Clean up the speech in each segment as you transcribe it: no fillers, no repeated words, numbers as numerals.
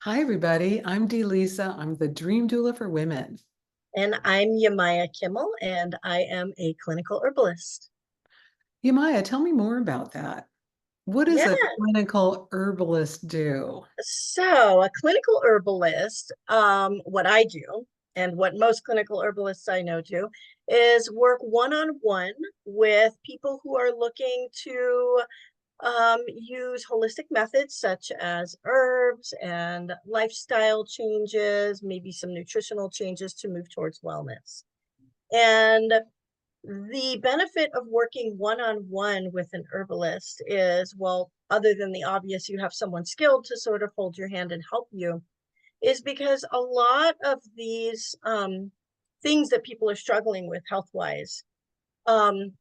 Hi, everybody. I'm Dee Lisa. I'm the Dream Doula for Women. And I'm Yemaya Kimmel, and I am a clinical herbalist. Yemaya, tell me more about that. What does Yeah, a clinical herbalist do? so a clinical herbalist, what I do, and what most clinical herbalists I know do, is work one-on-one with people who are looking to use holistic methods such as herbs and lifestyle changes, maybe some nutritional changes to move towards wellness. And the benefit of working one-on-one with an herbalist is, well, other than the obvious, you have someone skilled to sort of hold your hand and help you, is because a lot of these things that people are struggling with health-wise, um,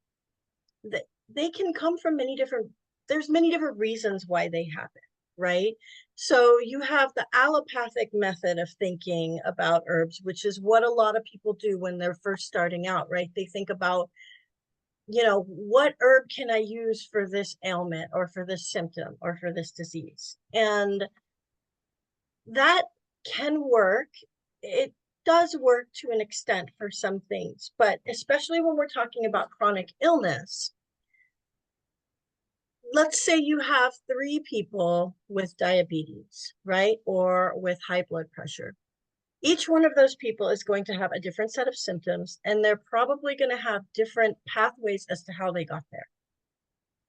they can come from there's many different reasons why they happen, right? So you have the allopathic method of thinking about herbs, which is what a lot of people do when they're first starting out, right? They think about, what herb can I use for this ailment or for this symptom or for this disease? And that can work. It does work to an extent for some things, but especially when we're talking about chronic illness, let's say you have three people with diabetes, right? Or with high blood pressure. Each one of those people is going to have a different set of symptoms, and they're probably going to have different pathways as to how they got there.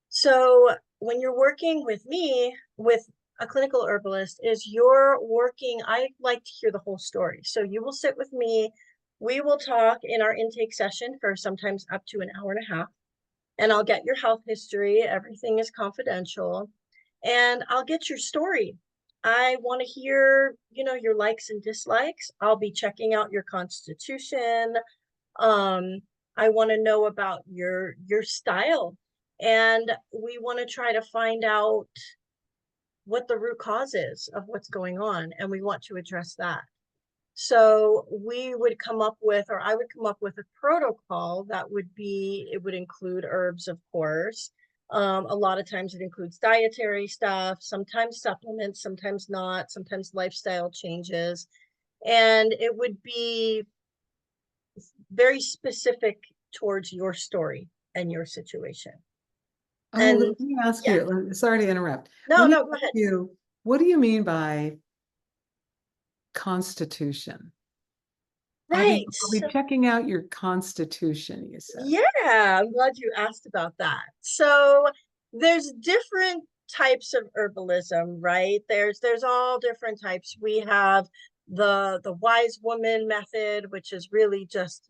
So when you're working with me, with a clinical herbalist, is you're working, I like to hear the whole story. So you will sit with me, we will talk in our intake session for sometimes up to an hour and a half, and I'll get your health history. Everything is confidential, and I'll get your story. I want to hear, your likes and dislikes. I'll be checking out your constitution. um I want to know about your style, and we want to try to find out what the root cause is of what's going on, and we want to address that. So we would come up with, or I would come up with, a protocol that would be, it would include herbs, of course. A lot of times it includes dietary stuff, sometimes supplements, sometimes not, sometimes lifestyle changes. And it would be very specific towards your story and your situation. Oh, let And me ask yeah, you, sorry to interrupt. no, Let me no, go ask ahead. you, what do you mean by constitution? Right. I'll be checking out your constitution, you said. Yeah, I'm glad you asked about that. So there's different types of herbalism, right? There's all different types. We have the wise woman method, which is really just,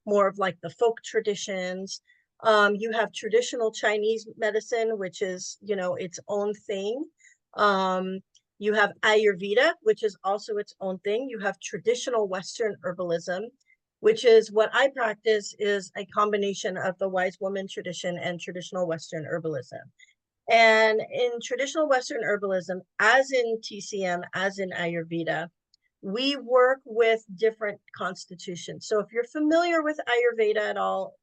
more of like the folk traditions. You have traditional Chinese medicine, which is, its own thing. Um, you have Ayurveda, which is also its own thing. You have traditional Western herbalism, which is what I practice, is a combination of the wise woman tradition and traditional Western herbalism. And in traditional Western herbalism, as in TCM, as in Ayurveda, we work with different constitutions. So if you're familiar with Ayurveda at all,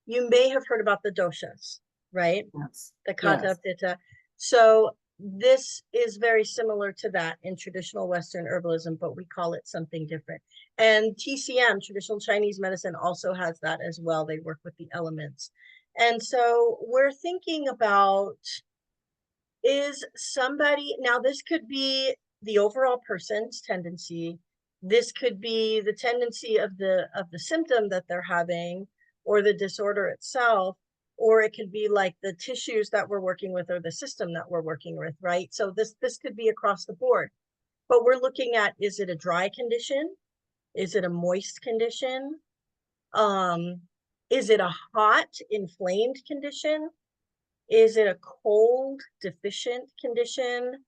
you may have heard about the doshas, right? Yes. The Kata Yes. Pitta. So this is very similar to that in traditional Western herbalism, but we call it something different. And TCM, traditional Chinese medicine, also has that as well. They work with the elements. And so we're thinking about, is somebody, now this could be the overall person's tendency. This could be the tendency of the symptom that they're having, or the disorder itself, or it could be like the tissues that we're working with or the system that we're working with, right? So this could be across the board. But we're looking at, is it a dry condition? Is it a moist condition? Um, is it a hot, inflamed condition? Is it a cold, deficient condition?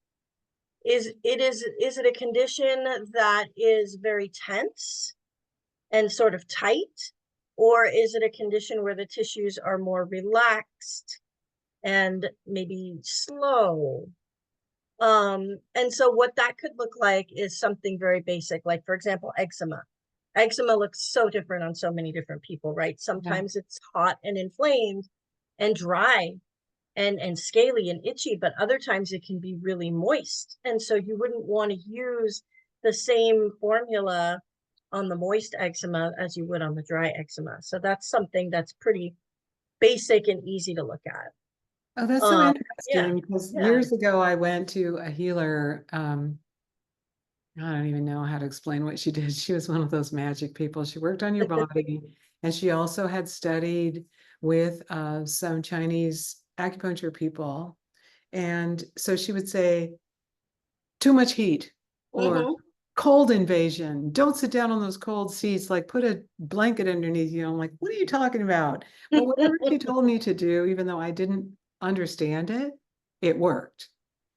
Is it a condition that is very tense and sort of tight? Or is it a condition where the tissues are more relaxed and maybe slow? And so what that could look like is something very basic, like, for example, eczema. Eczema looks so different on so many different people, right? Yeah. Sometimes it's hot and inflamed and dry. and scaly and itchy, but other times it can be really moist. And so you wouldn't want to use the same formula on the moist eczema as you would on the dry eczema. So that's something that's pretty basic and easy to look at. Oh, that's so Um, yeah, interesting because yeah. years ago I went to a healer. I don't even know how to explain what she did. She was one of those magic people. She worked on your body, and she also had studied with some Chinese acupuncture people. And so she would say, too much heat or Mm-hmm. cold invasion. Don't sit down on those cold seats. Like put a blanket underneath you. I'm like, what are you talking about? But whatever she told me to do, even though I didn't understand it, it worked.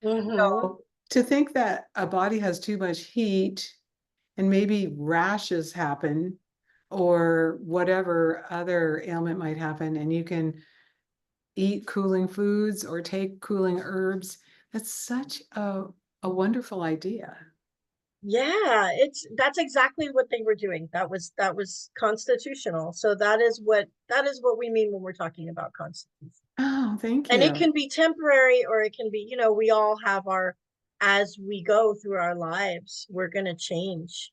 Mm-hmm. So to think that a body has too much heat and maybe rashes happen or whatever other ailment might happen, and you can eat cooling foods or take cooling herbs, that's such a wonderful idea. Yeah, that's exactly what they were doing. That was constitutional. So that is what we mean when we're talking about constitution. Oh, thank And it you. can be temporary, or it can be, we all have our, as we go through our lives, we're going to change.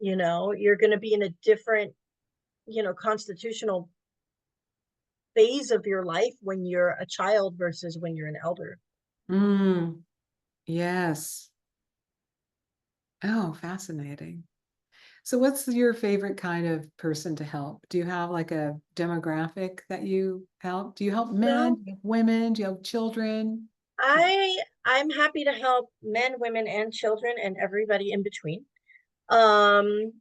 You're going to be in a different, constitutional phase of your life when you're a child versus when you're an elder. Mm, yes. Oh, fascinating. So what's your favorite kind of person to help? Do you have like a demographic that you help? Do you help men? No, Do you help women? Do you help children? I'm happy to help men, women, and children and everybody in between. Um,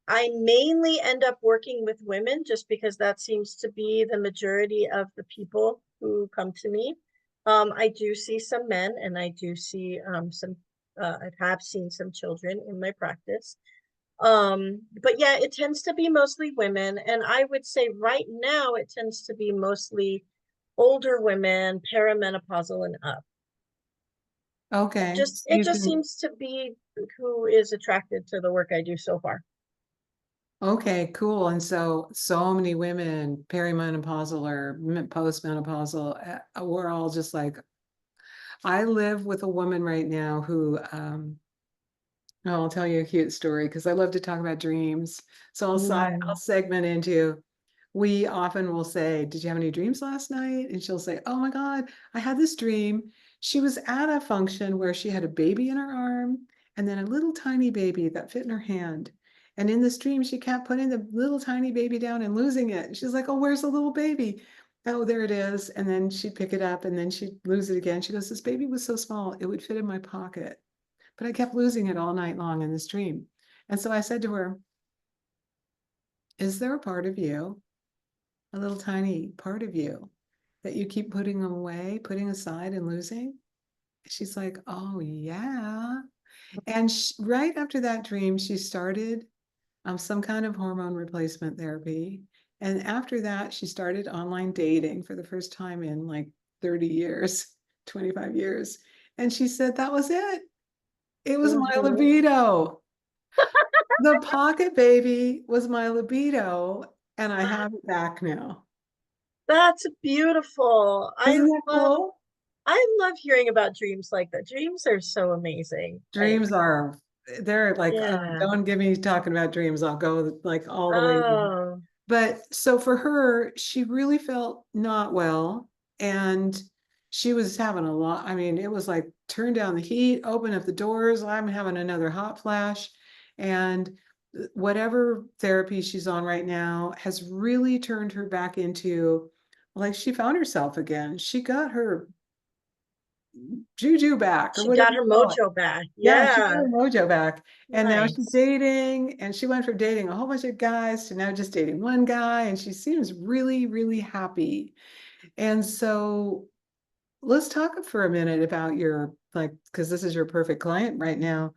I mainly end up working with women just because that seems to be the majority of the people who come to me. I do see some men, and I do see some, I have seen some children in my practice. But yeah, it tends to be mostly women. And I would say right now it tends to be mostly older women, perimenopausal and up. Okay. Just So it you just can, seems to be who is attracted to the work I do so far. okay, cool. And so many women, perimenopausal or postmenopausal, we're all just like, I live with a woman right now who, oh, I'll tell you a cute story because I love to talk about dreams. So I'll Mm. segment into, we often will say, did you have any dreams last night? And she'll say, oh my God, I had this dream. She was at a function where she had a baby in her arm and then a little tiny baby that fit in her hand. And in this dream, she kept putting the little tiny baby down and losing it. She's like, oh, where's the little baby? Oh, there it is. And then she'd pick it up and then she'd lose it again. She goes, this baby was so small, it would fit in my pocket. But I kept losing it all night long in this dream. And so I said to her, is there a part of you, a little tiny part of you, that you keep putting away, putting aside, and losing? She's like, oh, yeah. And right after that dream, she started some kind of hormone replacement therapy. And after that, she started online dating for the first time in like 30 years, 25 years. And she said that was it. It was my Mhm. libido. The pocket baby was my libido, and I have it back now. That's beautiful. Isn't that cool? I love hearing about dreams like that. Dreams are so amazing. Dreams are, they're like, Yeah. don't get me talking about dreams. I'll go like all the way. Oh, But so for her, she really felt not well. And she was having a lot. I mean, it was like turn down the heat, open up the doors. I'm having another hot flash. And whatever therapy she's on right now has really turned her back into like she found herself again. She got her juju back or she whatever got you her call it. mojo back. Yeah, she got Yeah. her mojo back. And now she's Nice. dating, and she went from dating a whole bunch of guys to now just dating one guy, and she seems really, really happy. And so let's talk for a minute about your, like, because this is your perfect client right now.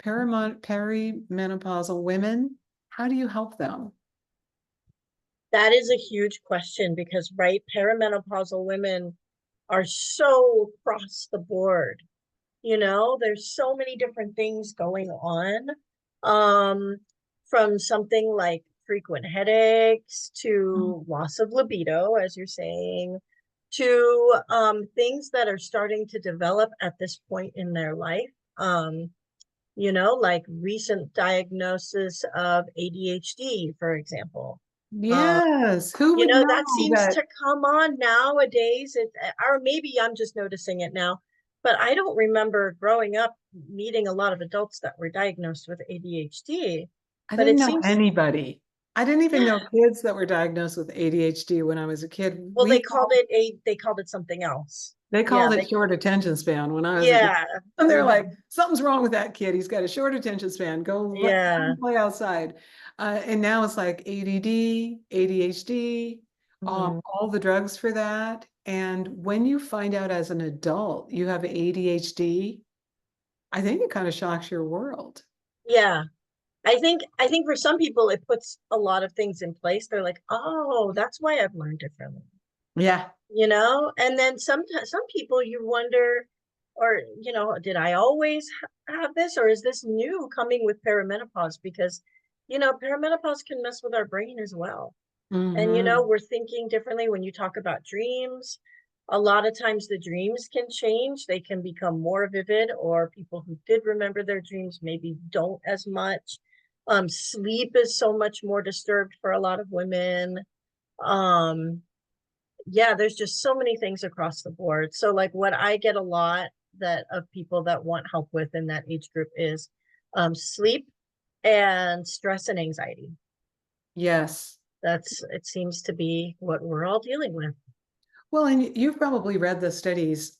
Perimenopausal women, how do you help them? That is a huge question because, right, perimenopausal women are so across the board. There's so many different things going on. Um, from something like frequent headaches to loss of libido, as you're saying, to things that are starting to develop at this point in their life. Like recent diagnosis of ADHD, for example. Um, Yes, who would that know seems that? to come on nowadays. Or maybe I'm just noticing it now, but I don't remember growing up meeting a lot of adults that were diagnosed with ADHD. I But didn't it know seems, anybody. I didn't even know yeah. kids that were diagnosed with ADHD when I was a kid. Well, they called it something else. They Yeah, called it short attention span when I was a kid. yeah, And they're like, mhm, something's wrong with that kid. He's got a short attention span. Go let yeah, him play outside. And now it's like ADD, ADHD, mhm, all the drugs for that. And when you find out as an adult you have ADHD, I think it kind of shocks your world. yeah. I think for some people it puts a lot of things in place. They're like, oh, that's why I've learned differently. Yeah. And then sometimes some people you wonder, or did I always have this, or is this new coming with perimenopause? Because perimenopause can mess with our brain as well. And Hmm. we're thinking differently. When you talk about dreams, a lot of times the dreams can change. They can become more vivid, or people who did remember their dreams maybe don't as much. Sleep is so much more disturbed for a lot of women. um yeah, there's just so many things across the board. So like what I get a lot that of people that want help with in that age group is sleep and stress and anxiety. Yes. It seems to be what we're all dealing with. Well, and you've probably read the studies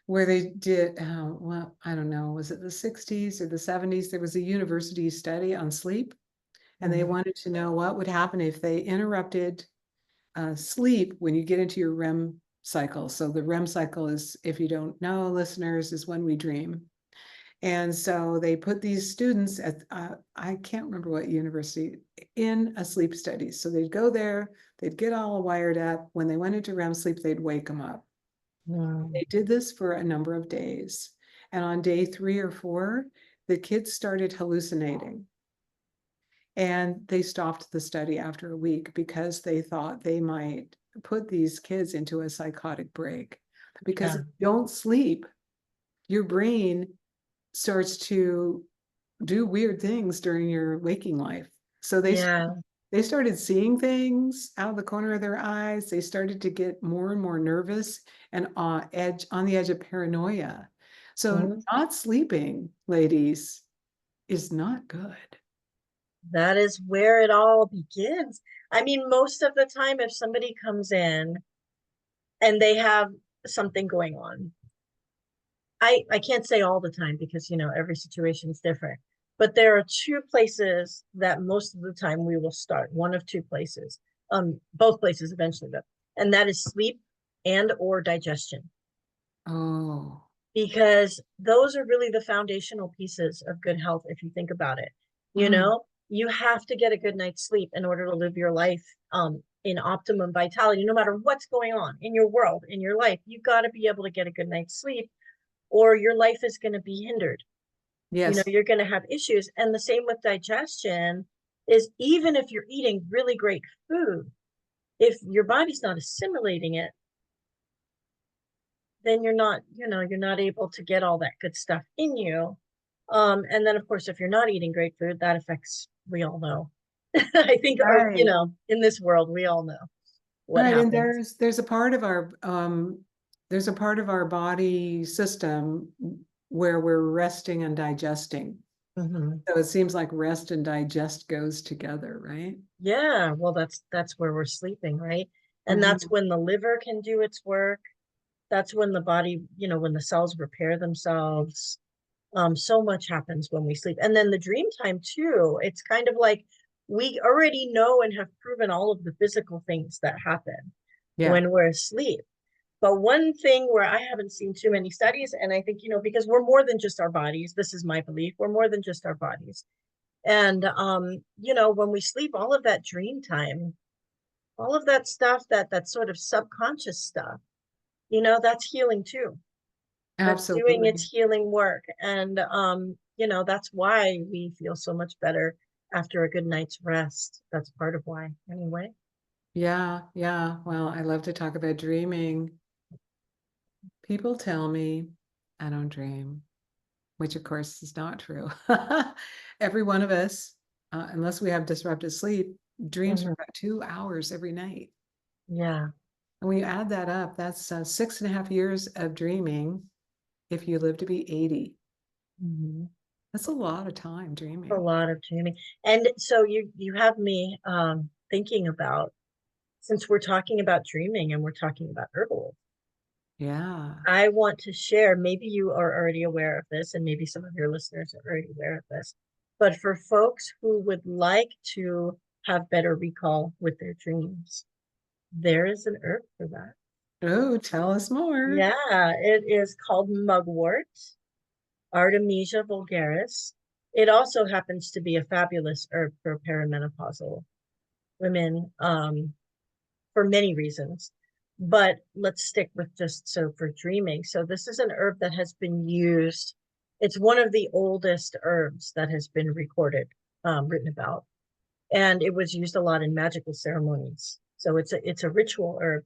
where they did, well, I don't know, was it the 60s or the 70s? There was a university study on sleep, and they Mhm. wanted to know what would happen if they interrupted sleep when you get into your REM cycle. So the REM cycle is, if you don't know, listeners, is when we dream. And so they put these students at, I can't remember what university, in a sleep study. So they'd go there, they'd get all wired up. When they went into REM sleep, they'd wake them up. Mm. They did this for a number of days. And on day 3 or 4, the kids started hallucinating. And they stopped the study after a week because they thought they might put these kids into a psychotic break. Because Yeah. if you don't sleep, your brain starts to do weird things during your waking life. So Yeah. they started seeing things out of the corner of their eyes. They started to get more and more nervous and on the edge of paranoia. So Mhm. not sleeping, ladies, is not good. That is where it all begins. I mean, most of the time, if somebody comes in and they have something going on, I can't say all the time because every situation is different. But there are two places that most of the time we will start. One of two places. Both places eventually though. And that is sleep and or digestion. Oh, Because those are really the foundational pieces of good health if you think about it. mm, You have to get a good night's sleep in order to live your life in optimum vitality, no matter what's going on in your world, in your life. You got to be able to get a good night's sleep, or your life is going to be hindered. yes, You're going to have issues. And the same with digestion is, even if you're eating really great food, if your body's not assimilating it, then you're not able to get all that good stuff in you. And then of course, if you're not eating great food, that affects, we all know. I think, or right, in this world, we all know what right. And happens. there's a part of our there's a part of our body system where we're resting and digesting. Hmm. So it seems like rest and digest goes together, right? Yeah, well, that's where we're sleeping, right? And that's Mhm. when the liver can do its work. That's when the body, when the cells repair themselves. So much happens when we sleep. And then the dream time too, it's kind of like we already know and have proven all of the physical things that happen Yeah, when we're asleep. But one thing where I haven't seen too many studies, and I think, because we're more than just our bodies, this is my belief, we're more than just our bodies. And when we sleep, all of that dream time, all of that stuff, that sort of subconscious stuff, that's healing too. That's doing its absolutely. healing work. And that's why we feel so much better after a good night's rest. That's part of why, anyway. Yeah, yeah. Well, I love to talk about dreaming. People tell me I don't dream, which of course is not true. Every one of us, unless we have disrupted sleep, dreams for Mhm. about 2 hours every night. Yeah. And when you add that up, that's 6.5 years of dreaming if you live to be 80. Mhm. That's a lot of time A dreaming. lot of dreaming. And so you have me thinking about, since we're talking about dreaming and we're talking about herbalism, Yeah. I want to share, maybe you are already aware of this, and maybe some of your listeners are already aware of this, but for folks who would like to have better recall with their dreams, there is an herb for that. Oh, tell us more. Yeah, it is called mugwort, Artemisia vulgaris. It also happens to be a fabulous herb for perimenopausal women, for many reasons. But let's stick with just so for dreaming. So this is an herb that has been used. It's one of the oldest herbs that has been recorded, written about, and it was used a lot in magical ceremonies. So it's a ritual herb,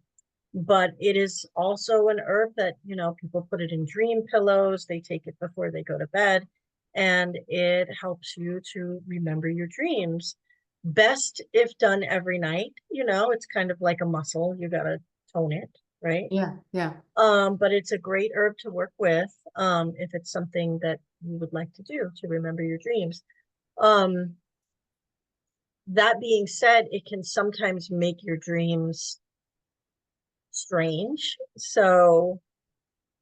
but it is also an herb that, people put it in dream pillows. They take it before they go to bed, and it helps you to remember your dreams. Best if done every night. It's kind of like a muscle. You got to tone it, right? Yeah, yeah. But it's a great herb to work with, if it's something that you would like to do to remember your dreams. Um, that being said, it can sometimes make your dreams strange. So,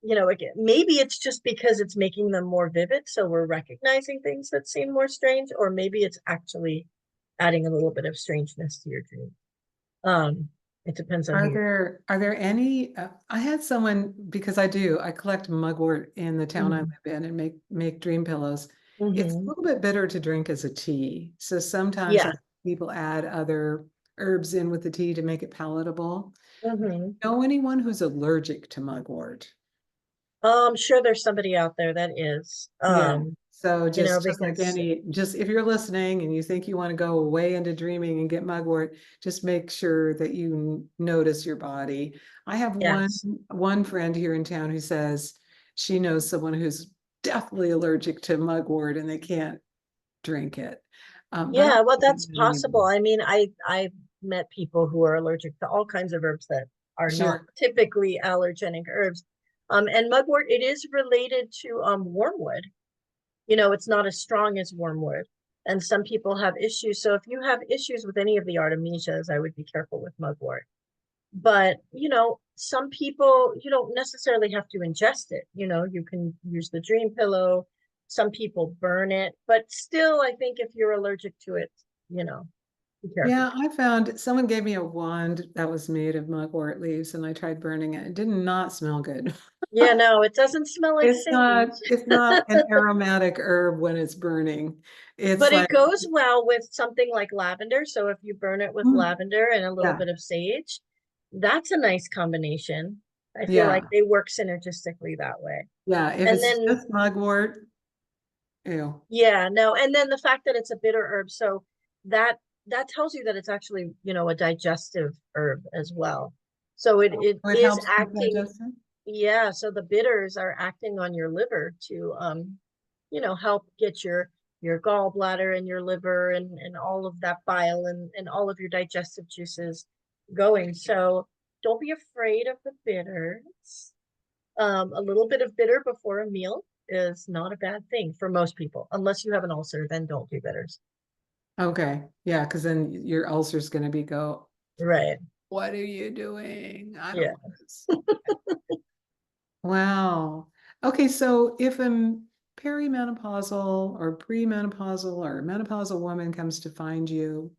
again, maybe it's just because it's making them more vivid. So we're recognizing things that seem more strange, or maybe it's actually adding a little bit of strangeness to your dream. Um, it depends on who you're. Are there any I had someone because I collect mugwort in the town I Mhm. live in and make dream pillows. It's a Mhm. little bit bitter to drink as a tea. So sometimes Yeah. people add other herbs in with the tea to make it palatable. Mhm. Know anyone who's allergic to mugwort? I'm sure there's somebody out there that is, Yeah. So just like because just if you're listening and you think you want to go way into dreaming and get mugwort, just make sure that you notice your body. I have yes. one friend here in town who says she knows someone who's deathly allergic to mugwort and they can't drink it. But I Yeah, well, don't that's know possible. anyone. I mean, I met people who are allergic to all kinds of herbs that are not Sure. typically allergenic herbs. And mugwort, it is related to wormwood. It's not as strong as wormwood. And some people have issues. So if you have issues with any of the artemisias, I would be careful with mugwort. But, some people, you don't necessarily have to ingest it. You can use the dream pillow. Some people burn it, but still, I think if you're allergic to it, be careful. Yeah, I found someone gave me a wand that was made of mugwort leaves and I tried burning it. It did not smell good. Yeah, no, it doesn't smell like sage, It's not an aromatic herb when it's burning. It's but like, it goes well with something like lavender. So if you burn it with mm, lavender and a little yeah, bit of sage, that's a nice combination. I feel like yeah, they work synergistically that way. yeah. If And it's then just mugwort, ew. Yeah, no, and then the fact that it's a bitter herb, so that that tells you that it's actually, a digestive herb as well. So it Oh, it is helps with acting, digestion. yeah, so the bitters are acting on your liver to help get your gallbladder and your liver and all of that bile and all of your digestive juices going. So don't be afraid of the bitters. A little bit of bitter before a meal is not a bad thing for most people. Unless you have an ulcer, then don't do bitters. Okay, yeah, because then your ulcer's going to be go, Right. what are you doing? I don't Yeah. want this. Wow. Okay, so if a perimenopausal or premenopausal or menopausal woman comes to find you,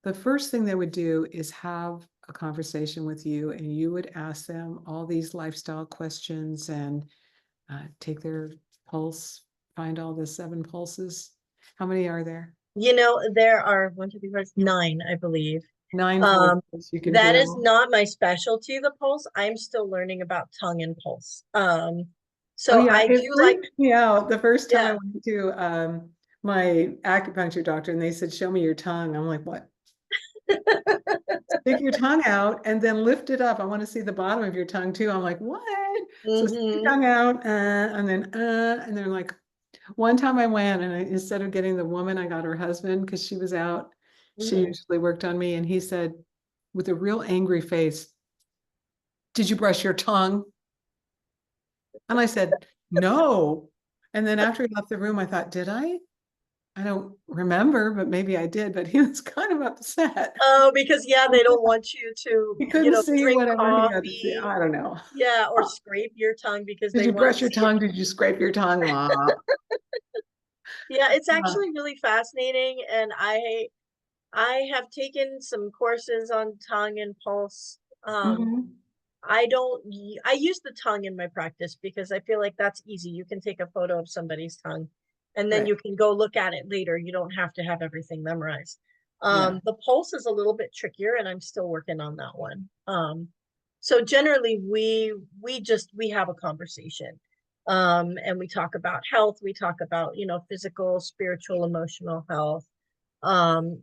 the first thing they would do is have a conversation with you and you would ask them all these lifestyle questions and take their pulse, find all the 7 pulses. How many are there? There are one, two, three, four, nine, I believe. Nine Um, pulses you can that is feel. not my specialty, the pulse. I'm still learning about tongue and pulse. Oh So yeah, I do it like, freaked me out the first time I yeah, went to my acupuncture doctor and they said, show me your tongue. I'm like, what? Stick your tongue out and then lift it up. I want to see the bottom of your tongue too. I'm like, what? So stick your Mm-hmm. tongue out, and then like one time I went and instead of getting the woman, I got her husband because she was out. She Mm. usually worked on me, and he said with a real angry face, "Did you brush your tongue?" And I said, "No." And then after he left the room, I thought, "Did I? I don't remember, but maybe I did." But he was kind of upset. Oh, because yeah, they don't want you to, He couldn't see drink whatever he had to see. coffee. I don't know. Yeah, or scrape your tongue because Did they you want to brush your see it. tongue? Did you scrape your tongue? Yeah, it's Uh, actually really fascinating, and I have taken some courses on tongue and pulse. mhm. I use the tongue in my practice because I feel like that's easy. You can take a photo of somebody's tongue and then Right. you can go look at it later. You don't have to have everything memorized. Yeah. The pulse is a little bit trickier and I'm still working on that one. So generally we have a conversation. And we talk about health, we talk about, physical, spiritual, emotional health.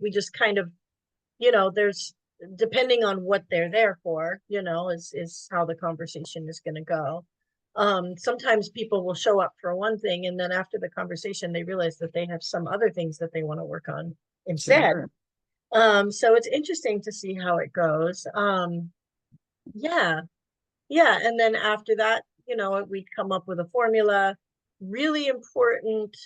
We just kind of, there's depending on what they're there for, is how the conversation is going to go. Sometimes people will show up for one thing and then after the conversation they realize that they have some other things that they want to work on instead. Sure. So it's interesting to see how it goes. Yeah, yeah, and then after that, we come up with a formula. Really important,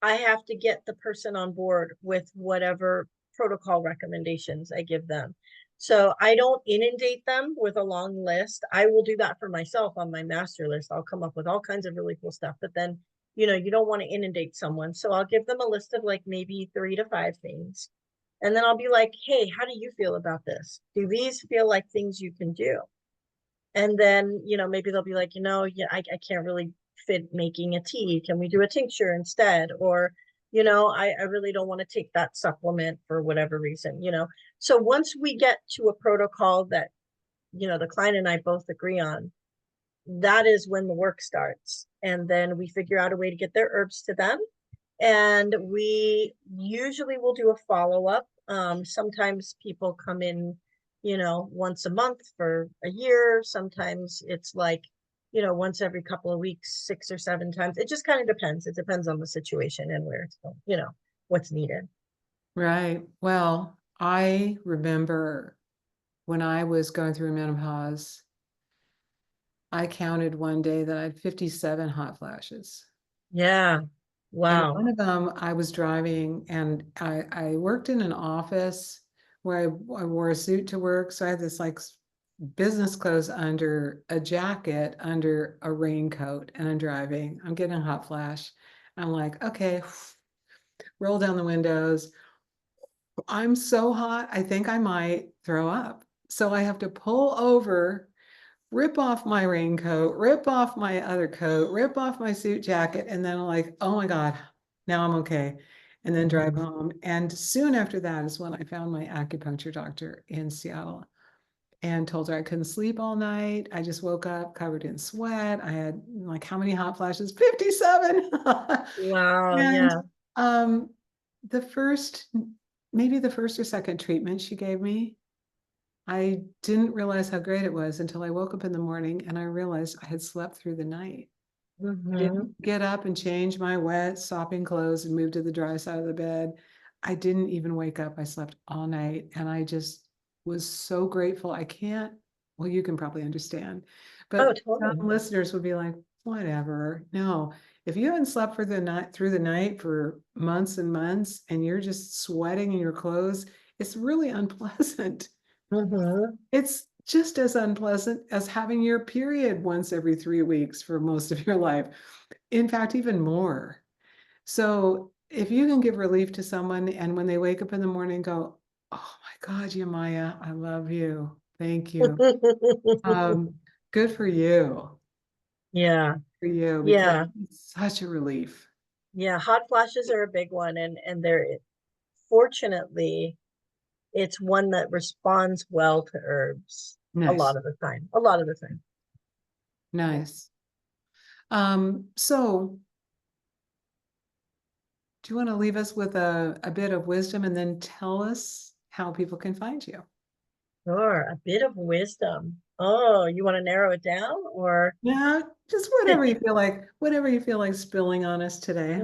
I have to get the person on board with whatever protocol recommendations I give them. So I don't inundate them with a long list. I will do that for myself on my master list. I'll come up with all kinds of really cool stuff, but then, you don't want to inundate someone. So I'll give them a list of like maybe 3 to 5 things. And then I'll be like, hey, how do you feel about this? Do these feel like things you can do? And then, maybe they'll be like, yeah, I can't really fit making a tea. Can we do a tincture instead? Or, I really don't want to take that supplement for whatever reason. So once we get to a protocol that, the client and I both agree on, that is when the work starts. And then we figure out a way to get their herbs to them. And we usually will do a follow-up. Sometimes people come in, once a month for a year. Sometimes it's like, once every couple of weeks, 6 or 7 times. It just kind of depends. It depends on the situation and where it's going, what's needed. Right. Well, I remember when I was going through menopause, I counted one day that I had 57 hot flashes. Yeah. And Wow. one of them, I was driving and I worked in an office where I wore a suit to work. So I had this like business clothes under a jacket, under a raincoat, and I'm driving. I'm getting a hot flash. I'm like, okay, roll down the windows. I'm so hot, I think I might throw up. So I have to pull over, rip off my raincoat, rip off my other coat, rip off my suit jacket, and then I'm like, oh my God, now I'm okay. And then drive Mhm. home. And soon after that is when I found my acupuncture doctor in Seattle and told her I couldn't sleep all night. I just woke up covered in sweat. I had like how many hot flashes? 57. Wow. And Yeah. um, the first, maybe the first or second treatment she gave me, I didn't realize how great it was until I woke up in the morning and I realized I had slept through the night. I Hmm. didn't get up and change my wet, sopping clothes and move to the dry side of the bed. I didn't even wake up. I slept all night and I just was so grateful. I can't, well, you can probably understand, Oh, but totally. some listeners would be like, whatever. No, if you haven't slept for the night through the night for months and months and you're just sweating in your clothes, it's really unpleasant. Hmm. It's just as unpleasant as having your period once every 3 weeks for most of your life. In fact, even more. So if you can give relief to someone and when they wake up in the morning go, oh my God, Yemaya, I love you. Thank you. Um, Good for you. Yeah. For you, because Yeah. it's such a relief. Yeah. Hot flashes are a big one, and they're fortunately it's one that responds well to herbs a lot Nice. of the time. A lot of the time. Nice. So do you want to leave us with a bit of wisdom and then tell us how people can find you. Sure, a bit of wisdom. Oh, you want to narrow it down or? Yeah, just whatever you feel like spilling on us today.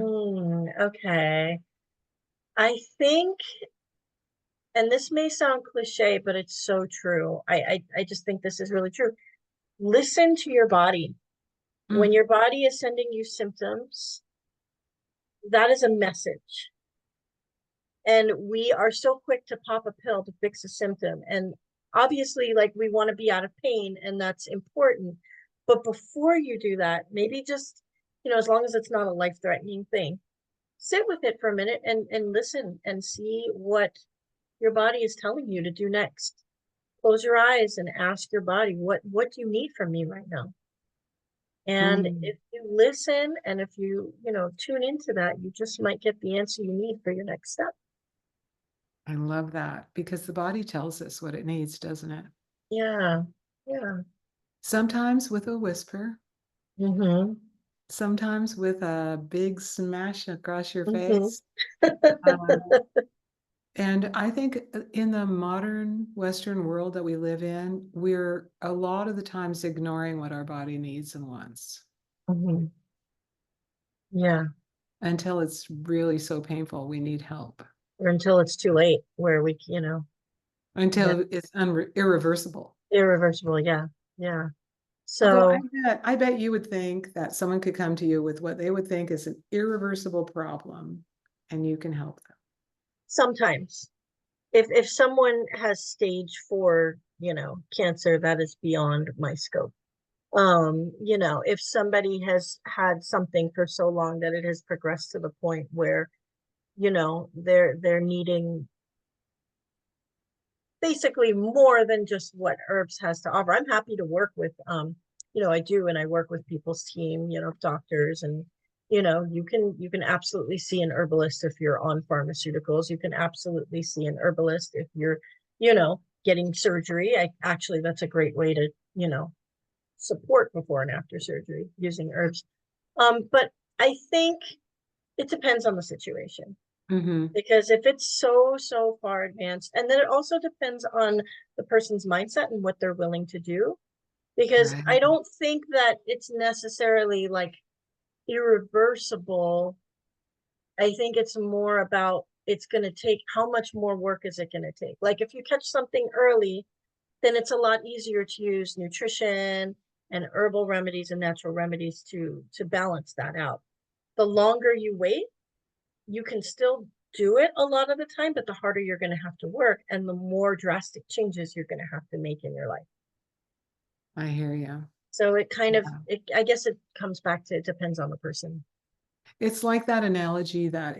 Okay. I think, and this may sound cliche, but it's so true. I just think this is really true. Listen to your body. When Mm, your body is sending you symptoms, that is a message. And we are so quick to pop a pill to fix a symptom. And obviously, like we want to be out of pain, and that's important. But before you do that, maybe just, as long as it's not a life-threatening thing, sit with it for a minute and listen and see what your body is telling you to do next. Close your eyes and ask your body, what do you need from me right now? And mm. if you listen and if you, tune into that, you just might get the answer you need for your next step. I love that because the body tells us what it needs, doesn't it? Yeah. Yeah. Sometimes with a whisper, Mm-hmm. sometimes with a big smash across your Mm-hmm. face. Um, and I think in the modern Western world that we live in, we're a lot of the times ignoring what our body needs and wants Mm-hmm. Yeah. until it's really so painful we need help, Or until it's too late where yeah, until it's irreversible. irreversible. Yeah. Yeah. Although So I bet you would think that someone could come to you with what they would think is an irreversible problem and you can help them. sometimes if someone has stage 4, cancer, that is beyond my scope. If somebody has had something for so long that it has progressed to the point where, they're needing basically more than just what herbs has to offer. I'm happy to work with I do, and I work with people's team, doctors, and you can absolutely see an herbalist if you're on pharmaceuticals. You can absolutely see an herbalist if you're, getting surgery. That's a great way to, support before and after surgery using herbs. But I think it depends on the situation, Mm-hmm. because if it's so far advanced, and then it also depends on the person's mindset and what they're willing to do, because Right. I don't think that it's necessarily like irreversible. I think it's more about, it's going to take, how much more work is it going to take? Like if you catch something early, then it's a lot easier to use nutrition and herbal remedies and natural remedies to balance that out. The longer you wait, you can still do it a lot of the time, but the harder you're going to have to work and the more drastic changes you're going to have to make in your life. I hear you. So it kind of, Yeah. I guess it comes back to, it depends on the person. It's like that analogy that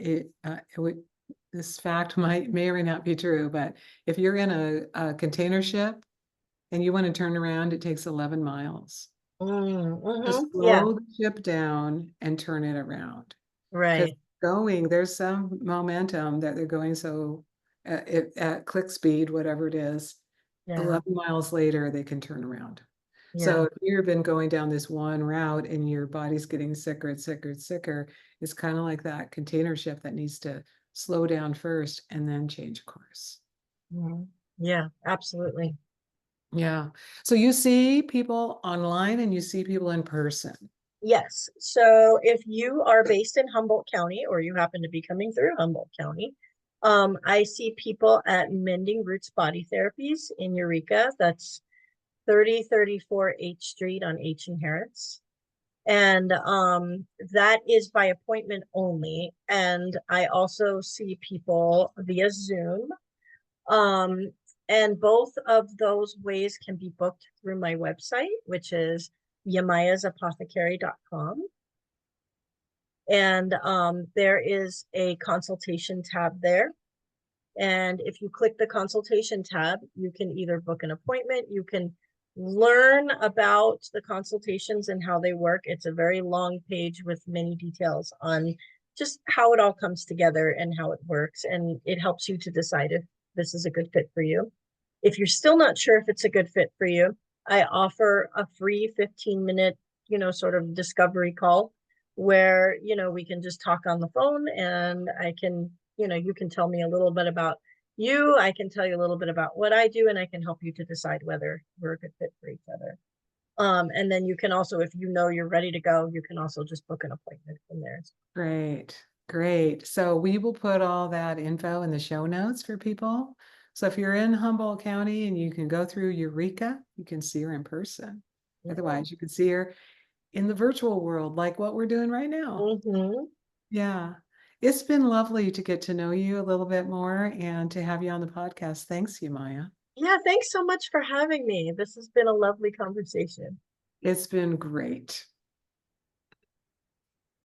this fact may or may not be true, but if you're in a container ship and you want to turn around, it takes 11 miles. To Yeah, slow the ship down and turn it around. Because right. there's some momentum that they're going so at click speed, whatever it is, Yeah, 11 miles later, they can turn around. So yeah. if you've been going down this one route and your body's getting sicker and sicker and sicker, it's kind of like that container ship that needs to slow down first and then change course. Yeah, absolutely. Yeah. So you see people online and you see people in person. Yes. So if you are based in Humboldt County or you happen to be coming through Humboldt County, I see people at Mending Roots Body Therapies in Eureka. That's 3034 H Street on H and Harris. And that is by appointment only. And I also see people via Zoom. Um, and both of those ways can be booked through my website, which is yemayasapothecary.com. And there is a consultation tab there. And if you click the consultation tab, you can either book an appointment, you can learn about the consultations and how they work. It's a very long page with many details on just how it all comes together and how it works. And it helps you to decide if this is a good fit for you. If you're still not sure if it's a good fit for you, I offer a free 15-minute, sort of discovery call where, we can just talk on the phone and I can, you can tell me a little bit about, you. I can tell you a little bit about what I do, and I can help you to decide whether we're a good fit for each other. And then you can also, if you know you're ready to go, you can also just book an appointment from there. Great, great. So we will put all that info in the show notes for people. So if you're in Humboldt County and you can go through Eureka, you can see her in person. Yeah. Otherwise, you can see her in the virtual world, like what we're doing right now. Mm-hmm. Yeah. It's been lovely to get to know you a little bit more and to have you on the podcast. Thanks, Yemaya. Yeah, thanks so much for having me. This has been a lovely conversation. It's been great.